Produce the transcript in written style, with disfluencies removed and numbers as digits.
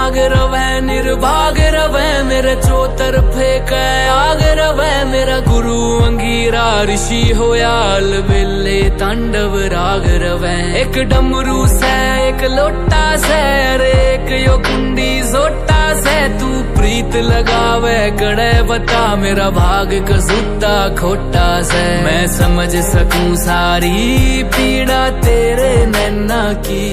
नाग रवै निर्भाग रवै मेरे चौतरफे कै आग रवै मेरा गुरु अंगीरा ऋषि होया अलबेले तांडव राग रवै एक डमरू से एक लोटा से अरे एक यो कुंडी जोटा से तू प्रीत लगावे कड़े बता मेरा भाग कसूता खोटा से मैं समझ सकूं सारी पीड़ा तेरे नैना की।